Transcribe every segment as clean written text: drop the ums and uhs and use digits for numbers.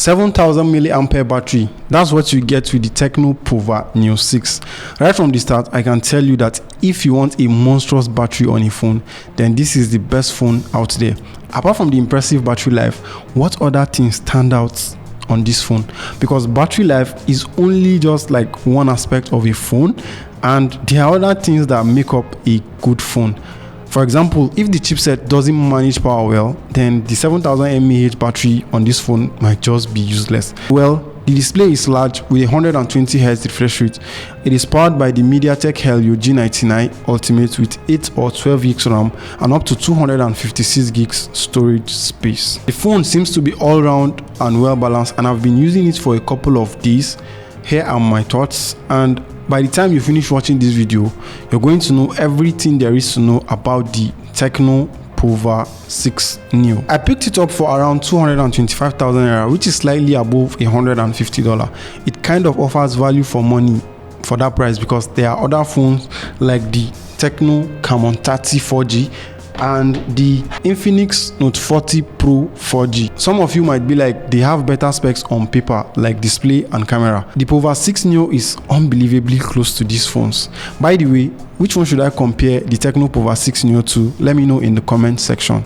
7000 milliampere battery. That's what you get with the Tecno Pova Neo 6. Right from the start, I can tell you that if you want a monstrous battery on a phone, then this is the best phone out there. Apart from the impressive battery life, what other things stand out on this phone? Because battery life is only just like one aspect of a phone, and there are other things that make up a good phone. For example, if the chipset doesn't manage power well, then the 7000 mAh battery on this phone might just be useless. Well, the display is large with 120Hz refresh rate. It is powered by the MediaTek Helio G99 Ultimate with 8 or 12 GB RAM and up to 256 GB storage space. The phone seems to be all round and well balanced, and I've been using it for a couple of days. Here are my thoughts, and by the time you finish watching this video, you're going to know everything there is to know about the Tecno Pova 6 Neo. I picked it up for around 225,000 naira, which is slightly above $150. It kind of offers value for money for that price, because there are other phones like the Tecno Camon 30 4G and the Infinix Note 40 Pro 4G. Some of you might be like, they have better specs on paper like display and camera. The Pova 6 Neo is unbelievably close to these phones. By the way, which one should I compare the Tecno Pova 6 Neo to? Let me know in the comment section.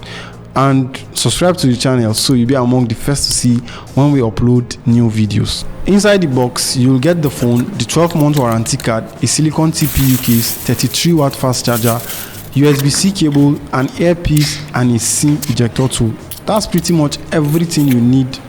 And subscribe to the channel so you'll be among the first to see when we upload new videos. Inside the box, you'll get the phone, the 12-month warranty card, a silicone TPU case, 33-watt fast charger, USB-C cable, an earpiece, and a SIM ejector tool. That's pretty much everything you need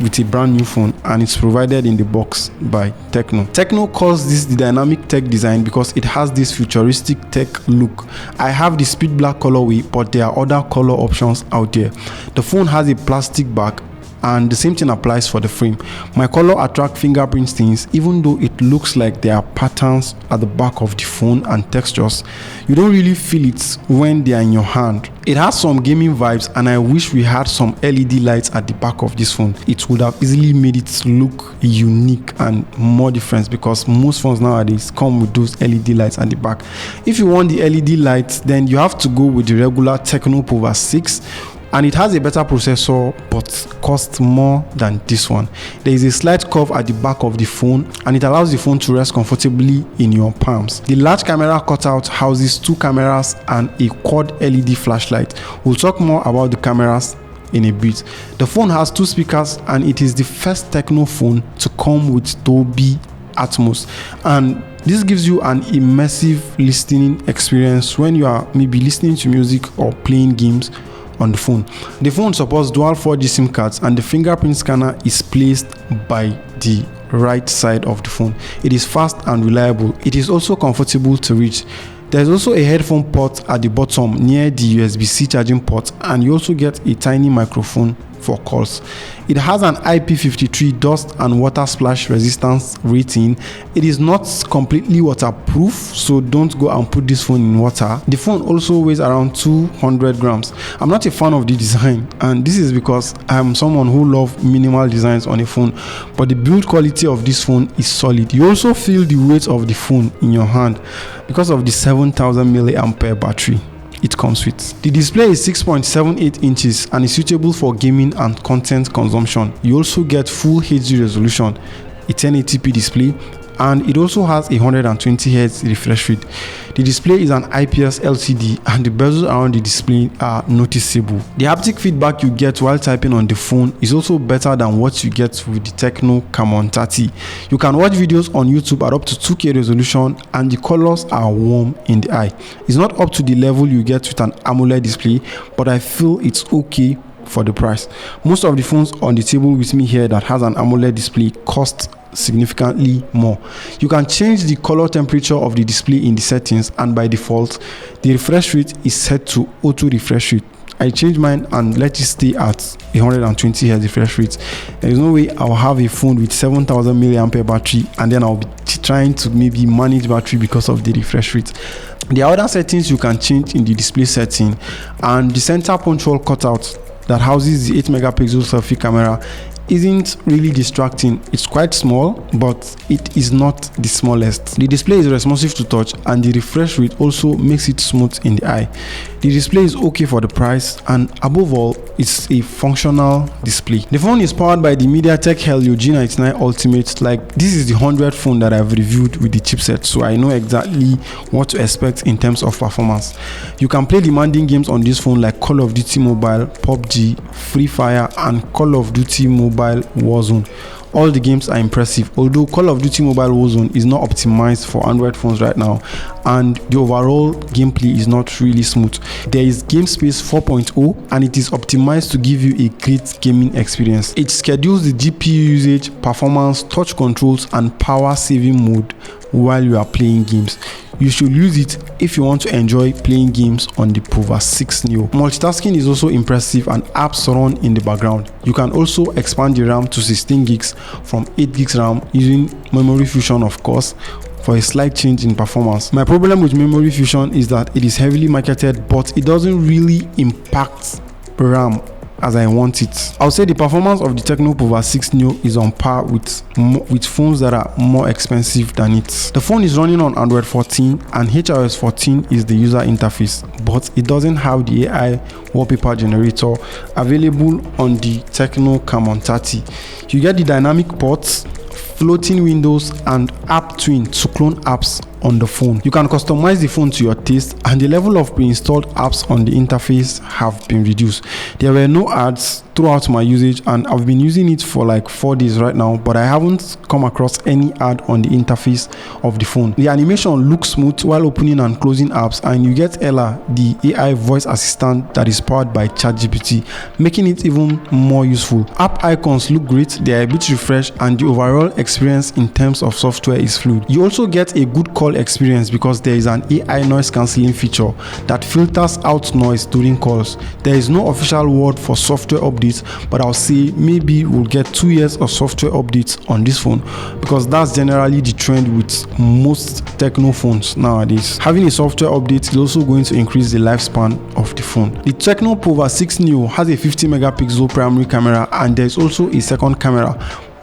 with a brand new phone, and it's provided in the box by Tecno. Tecno calls this the dynamic tech design because it has this futuristic tech look. I have the speed black colorway, but there are other color options out there. The phone has a plastic back, and the same thing applies for the frame. My color attract fingerprint stains, even though it looks like there are patterns at the back of the phone and textures. You don't really feel it when they are in your hand. It has some gaming vibes, and I wish we had some LED lights at the back of this phone. It would have easily made it look unique and more different, because most phones nowadays come with those LED lights at the back. If you want the LED lights, then you have to go with the regular Tecno Pova 6, and it has a better processor but costs more than this one. There is a slight curve at the back of the phone, and it allows the phone to rest comfortably in your palms. The large camera cutout houses 2 cameras and a quad LED flashlight. We'll talk more about the cameras in a bit. The phone has 2 speakers, and it is the first Tecno phone to come with Dolby Atmos, and this gives you an immersive listening experience when you are maybe listening to music or playing games on the phone. The phone supports dual 4G SIM cards, and the fingerprint scanner is placed by the right side of the phone. It is fast and reliable. It is also comfortable to reach. There's also a headphone port at the bottom near the USB-C charging port, and you also get a tiny microphone for calls. It has an IP53 dust and water splash resistance rating. It is not completely waterproof, so don't go and put this phone in water. The phone also weighs around 200 grams. I'm not a fan of the design, and this is because I'm someone who loves minimal designs on a phone, but the build quality of this phone is solid. You also feel the weight of the phone in your hand because of the 7000 milliampere battery it comes with. The display is 6.78 inches and is suitable for gaming and content consumption. You also get full HD resolution, a 1080p display, and it also has a 120Hz refresh rate. The display is an IPS LCD, and the bezels around the display are noticeable. The haptic feedback you get while typing on the phone is also better than what you get with the Tecno Camon 30. You can watch videos on YouTube at up to 2K resolution, and the colors are warm in the eye. It's not up to the level you get with an AMOLED display, but I feel it's okay for the price. Most of the phones on the table with me here that has an AMOLED display cost significantly more. You can change the color temperature of the display in the settings, and by default the refresh rate is set to auto refresh rate. I changed mine and let it stay at 120Hz refresh rate. There is no way I'll have a phone with 7000 milliampere battery and then I'll be trying to maybe manage battery because of the refresh rate. There are other settings you can change in the display setting, and the center punch hole cutout that houses the 8 megapixel selfie camera isn't really distracting. It's quite small, but it is not the smallest. The display is responsive to touch, and the refresh rate also makes it smooth in the eye. The display is okay for the price, and above all, it's a functional display. The phone is powered by the MediaTek Helio G99 Ultimate. Like, this is the 100th phone that I've reviewed with the chipset, so I know exactly what to expect in terms of performance. You can play demanding games on this phone like Call of Duty Mobile, PUBG, Free Fire, and Call of Duty Mobile Warzone. All the games are impressive, although Call of Duty Mobile Warzone is not optimized for Android phones right now, and the overall gameplay is not really smooth. There is Game Space 4.0, and it is optimized to give you a great gaming experience. It schedules the GPU usage, performance, touch controls, and power saving mode while you are playing games. You should use it if you want to enjoy playing games on the Pova 6 Neo. Multitasking is also impressive, and apps run in the background. You can also expand the RAM to 16 gigs from 8 gigs RAM using memory fusion, of course, for a slight change in performance. My problem with memory fusion is that it is heavily marketed, but it doesn't really impact RAM as I want it. I would say the performance of the Tecno Pova 6 Neo is on par with phones that are more expensive than it. The phone is running on Android 14, and HRS 14 is the user interface, but it doesn't have the AI wallpaper generator available on the Tecno Camon 30. You get the dynamic ports, floating windows, and app twin to clone apps on the phone. You can customize the phone to your taste, and the level of pre-installed apps on the interface have been reduced. There were no ads throughout my usage, and I've been using it for like 4 days right now, but I haven't come across any ad on the interface of the phone. The animation looks smooth while opening and closing apps, and you get Ella, the AI voice assistant that is powered by ChatGPT, making it even more useful. App icons look great, they are a bit refreshed, and the overall experience in terms of software is fluid. You also get a good call experience because there is an AI noise cancelling feature that filters out noise during calls. There is no official word for software updates, but I'll say maybe we'll get 2 years of software updates on this phone, because that's generally the trend with most Tecno phones nowadays. Having a software update is also going to increase the lifespan of the phone. The Tecno Pova 6 Neo has a 50 megapixel primary camera, and there is also a second camera,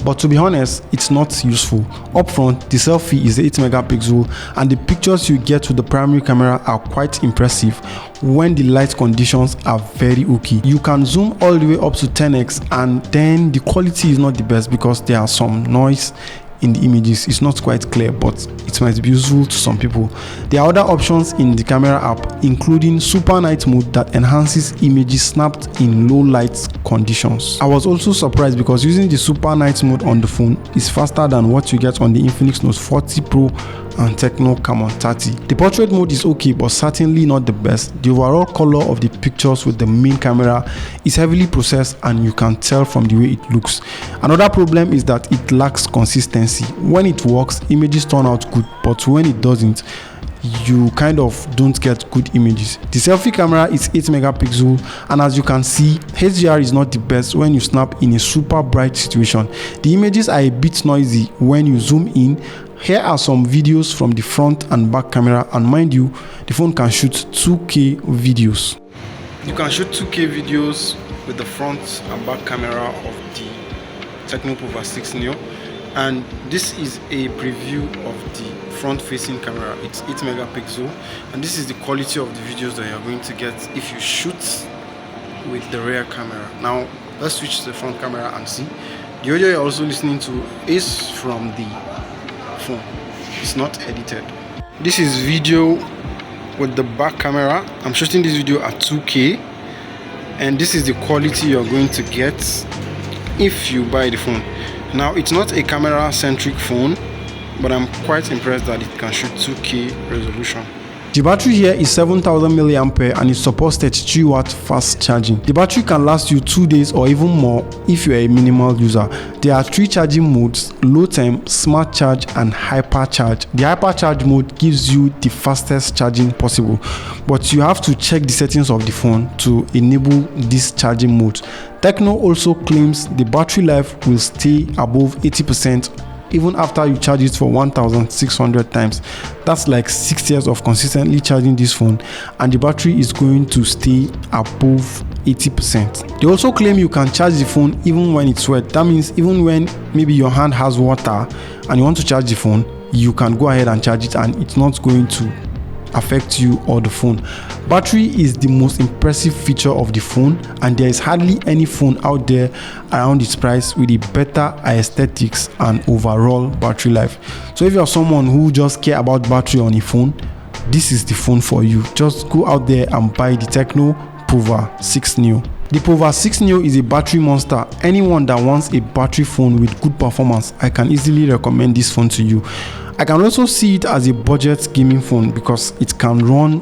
but to be honest, it's not useful. Up front, the selfie is 8 megapixel, and the pictures you get with the primary camera are quite impressive when the light conditions are very okay. You can zoom all the way up to 10x, and then the quality is not the best because there are some noise in the images. It's not quite clear, but it might be useful to some people. There are other options in the camera app, including super night mode that enhances images snapped in low light conditions. I was also surprised because using the super night mode on the phone is faster than what you get on the Infinix Note 40 Pro and Tecno Camon 30. The portrait mode is okay, but certainly not the best. The overall color of the pictures with the main camera is heavily processed, and you can tell from the way it looks. Another problem is that it lacks consistency. When it works, images turn out good, but when it doesn't, you kind of don't get good images. The selfie camera is 8 megapixel, and as you can see, HDR is not the best when you snap in a super bright situation. The images are a bit noisy when you zoom in. Here are some videos from the front and back camera, and mind you, the phone can shoot 2K videos. You can shoot 2K videos with the front and back camera of the Tecno Pova 6 Neo, and this is a preview of the front facing camera. It's 8 megapixel, and this is the quality of the videos that you're going to get if you shoot with the rear camera. Now let's switch to the front camera and see. The audio you're also listening to is from the phone. It's not edited. This is video with the back camera. I'm shooting this video at 2K, and this is the quality you're going to get if you buy the phone. Now, it's not a camera centric phone, but I'm quite impressed that it can shoot 2K resolution. The battery here is 7000 mAh, and it supports 33 watt fast charging. The battery can last you 2 days or even more if you are a minimal user. There are 3 charging modes: low time, smart charge, and hyper charge. The hyper charge mode gives you the fastest charging possible, but you have to check the settings of the phone to enable this charging mode. Tecno also claims the battery life will stay above 80% even after you charge it for 1600 times. That's like 6 years of consistently charging this phone, and the battery is going to stay above 80%. They also claim you can charge the phone even when it's wet. That means even when maybe your hand has water and you want to charge the phone, you can go ahead and charge it and it's not going to affect you or the phone. Battery is the most impressive feature of the phone, and there is hardly any phone out there around its price with a better aesthetics and overall battery life. So if you're someone who just care about battery on a phone, this is the phone for you. Just go out there and buy the Tecno Pova 6 Neo. The Pova 6 Neo is a battery monster. Anyone that wants a battery phone with good performance, I can easily recommend this phone to you. I can also see it as a budget gaming phone because it can run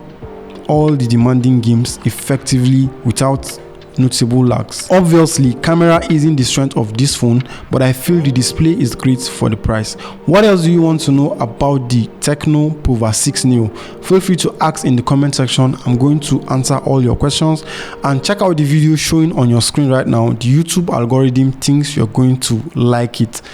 all the demanding games effectively without noticeable lags. Obviously, camera isn't the strength of this phone, but I feel the display is great for the price. What else do you want to know about the Tecno Pova 6 Neo? Feel free to ask in the comment section. I'm going to answer all your questions, and check out the video showing on your screen right now. The YouTube algorithm thinks you're going to like it.